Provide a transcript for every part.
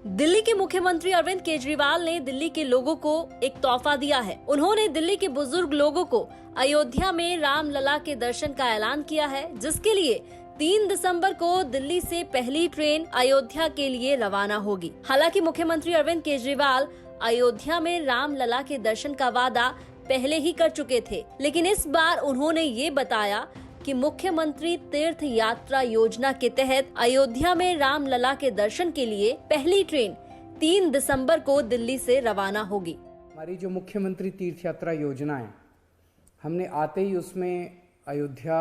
दिल्ली के मुख्यमंत्री अरविंद केजरीवाल ने दिल्ली के लोगों को एक तोहफा दिया है। उन्होंने दिल्ली के बुजुर्ग लोगों को अयोध्या में रामलला के दर्शन का ऐलान किया है, जिसके लिए 3 दिसंबर को दिल्ली से पहली ट्रेन अयोध्या के लिए रवाना होगी। हालांकि मुख्यमंत्री अरविंद केजरीवाल अयोध्या में रामलला के दर्शन का वादा पहले ही कर चुके थे, लेकिन इस बार उन्होंने ये बताया कि मुख्यमंत्री तीर्थ यात्रा योजना के तहत अयोध्या में रामलला के दर्शन के लिए पहली ट्रेन 3 दिसंबर को दिल्ली से रवाना होगी। हमारी जो मुख्यमंत्री तीर्थ यात्रा योजना है, हमने आते ही उसमें अयोध्या,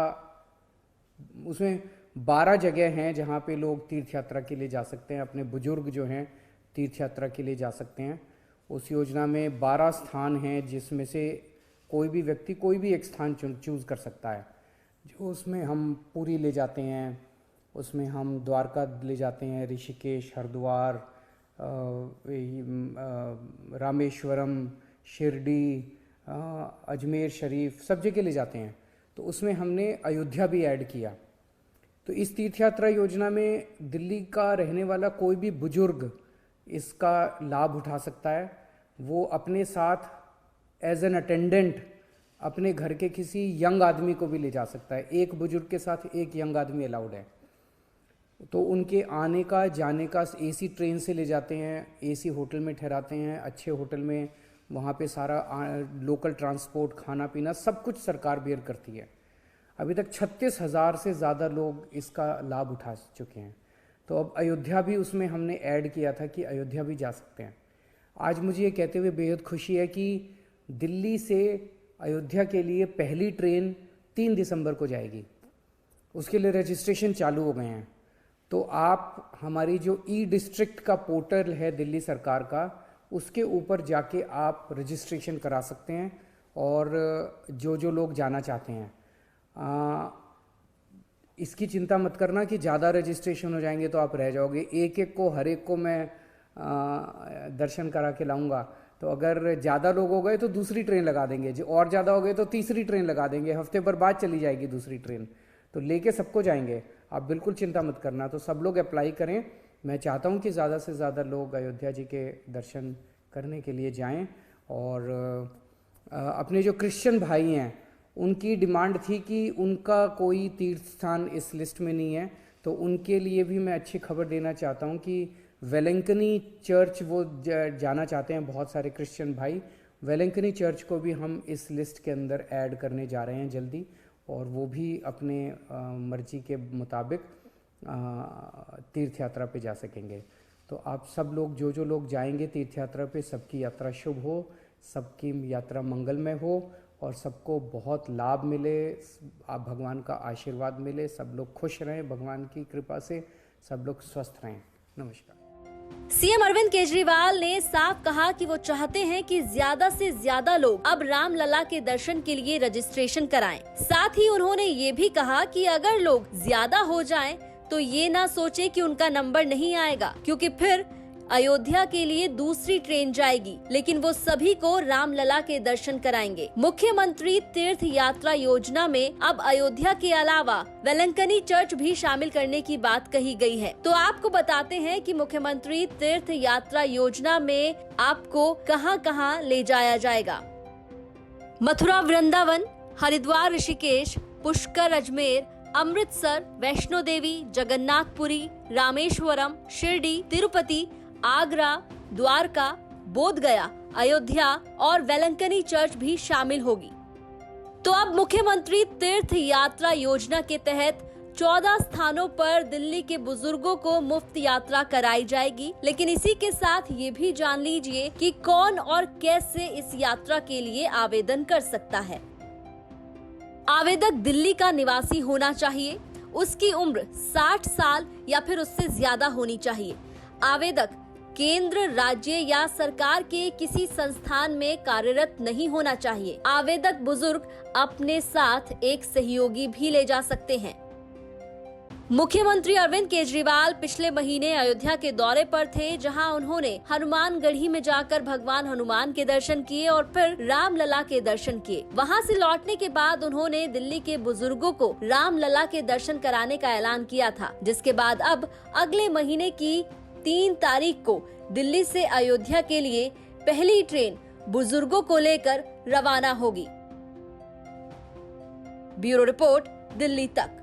उसमें 12 जगह हैं जहां पे लोग तीर्थ यात्रा के लिए जा सकते हैं, अपने बुजुर्ग जो हैं तीर्थ यात्रा के लिए जा सकते हैं। उस योजना में 12 स्थान हैं जिसमें से कोई भी व्यक्ति कोई भी एक स्थान चूज कर सकता है। जो उसमें हम पुरी ले जाते हैं, उसमें हम द्वारका ले जाते हैं, ऋषिकेश, हरिद्वार, रामेश्वरम, शिरडी, अजमेर शरीफ, सब जगह ले जाते हैं। तो उसमें हमने अयोध्या भी ऐड किया। तो इस तीर्थ यात्रा योजना में दिल्ली का रहने वाला कोई भी बुजुर्ग इसका लाभ उठा सकता है। वो अपने साथ एज एन अटेंडेंट अपने घर के किसी यंग आदमी को भी ले जा सकता है। एक बुजुर्ग के साथ एक यंग आदमी अलाउड है। तो उनके आने का जाने का एसी ट्रेन से ले जाते हैं, एसी होटल में ठहराते हैं, अच्छे होटल में, वहाँ पे सारा लोकल ट्रांसपोर्ट, खाना पीना सब कुछ सरकार बेयर करती है। अभी तक 36,000 से ज़्यादा लोग इसका लाभ उठा चुके हैं। तो अब अयोध्या भी उसमें हमने ऐड किया था कि अयोध्या भी जा सकते हैं। आज मुझे ये कहते हुए बेहद खुशी है कि दिल्ली से अयोध्या के लिए पहली ट्रेन 3 दिसंबर को जाएगी। उसके लिए रजिस्ट्रेशन चालू हो गए हैं। तो आप हमारी जो ई डिस्ट्रिक्ट का पोर्टल है दिल्ली सरकार का, उसके ऊपर जाके आप रजिस्ट्रेशन करा सकते हैं और जो लोग जाना चाहते हैं। इसकी चिंता मत करना कि ज़्यादा रजिस्ट्रेशन हो जाएंगे तो आप रह जाओगे। एक को हर एक को मैं दर्शन करा के लाऊंगा। तो अगर ज़्यादा लोग हो गए तो दूसरी ट्रेन लगा देंगे, जो और ज़्यादा हो गए तो तीसरी ट्रेन लगा देंगे, हफ्ते भर बाद चली जाएगी दूसरी ट्रेन। तो लेके सबको जाएंगे, आप बिल्कुल चिंता मत करना। तो सब लोग अप्लाई करें। मैं चाहता हूं कि ज़्यादा से ज़्यादा लोग अयोध्या जी के दर्शन करने के लिए जाएं। और अपने जो क्रिश्चियन भाई हैं उनकी डिमांड थी कि उनका कोई तीर्थ स्थान इस लिस्ट में नहीं है, तो उनके लिए भी मैं अच्छी खबर देना चाहता हूं कि वेलंकनी चर्च वो जाना चाहते हैं बहुत सारे क्रिश्चियन भाई। वेलंकनी चर्च को भी हम इस लिस्ट के अंदर ऐड करने जा रहे हैं जल्दी, और वो भी अपने मर्जी के मुताबिक तीर्थ यात्रा पे जा सकेंगे। तो आप सब लोग जो लोग जाएंगे तीर्थ यात्रा पे, सबकी यात्रा शुभ हो, सबकी यात्रा मंगलमय हो और सबको बहुत लाभ मिले, आप भगवान का आशीर्वाद मिले, सब लोग खुश रहें भगवान की कृपा से, सब लोग स्वस्थ रहें। नमस्कार। सीएम अरविंद केजरीवाल ने साफ कहा कि वो चाहते हैं कि ज्यादा से ज्यादा लोग अब रामलला के दर्शन के लिए रजिस्ट्रेशन कराएं। साथ ही उन्होंने ये भी कहा कि अगर लोग ज्यादा हो जाएं तो ये ना सोचे कि उनका नंबर नहीं आएगा, क्योंकि फिर अयोध्या के लिए दूसरी ट्रेन जाएगी, लेकिन वो सभी को रामलला के दर्शन कराएंगे। मुख्यमंत्री तीर्थ यात्रा योजना में अब अयोध्या के अलावा वेलंकनी चर्च भी शामिल करने की बात कही गई है। तो आपको बताते हैं कि मुख्यमंत्री तीर्थ यात्रा योजना में आपको कहां-कहां ले जाया जाएगा। मथुरा वृंदावन, हरिद्वार ऋषिकेश, पुष्कर अजमेर, अमृतसर, वैष्णो देवी, जगन्नाथपुरी, रामेश्वरम, शिरडी, तिरुपति, आगरा, द्वारका, बोधगया, अयोध्या और वेलंकनी चर्च भी शामिल होगी। तो अब मुख्यमंत्री तीर्थ यात्रा योजना के तहत 14 स्थानों पर दिल्ली के बुजुर्गों को मुफ्त यात्रा कराई जाएगी। लेकिन इसी के साथ ये भी जान लीजिए कि कौन और कैसे इस यात्रा के लिए आवेदन कर सकता है। आवेदक दिल्ली का निवासी होना चाहिए, उसकी उम्र 60 साल या फिर उससे ज्यादा होनी चाहिए। आवेदक केंद्र, राज्य या सरकार के किसी संस्थान में कार्यरत नहीं होना चाहिए। आवेदक बुजुर्ग अपने साथ एक सहयोगी भी ले जा सकते हैं। मुख्यमंत्री अरविंद केजरीवाल पिछले महीने अयोध्या के दौरे पर थे, जहां उन्होंने हनुमानगढ़ी में जाकर भगवान हनुमान के दर्शन किए और फिर रामलला के दर्शन किए। वहां से लौटने के बाद उन्होंने दिल्ली के बुजुर्गों को रामलला के दर्शन कराने का ऐलान किया था, जिसके बाद अब अगले महीने की 3 तारीख को दिल्ली से अयोध्या के लिए पहली ट्रेन बुजुर्गों को लेकर रवाना होगी। ब्यूरो रिपोर्ट, दिल्ली तक।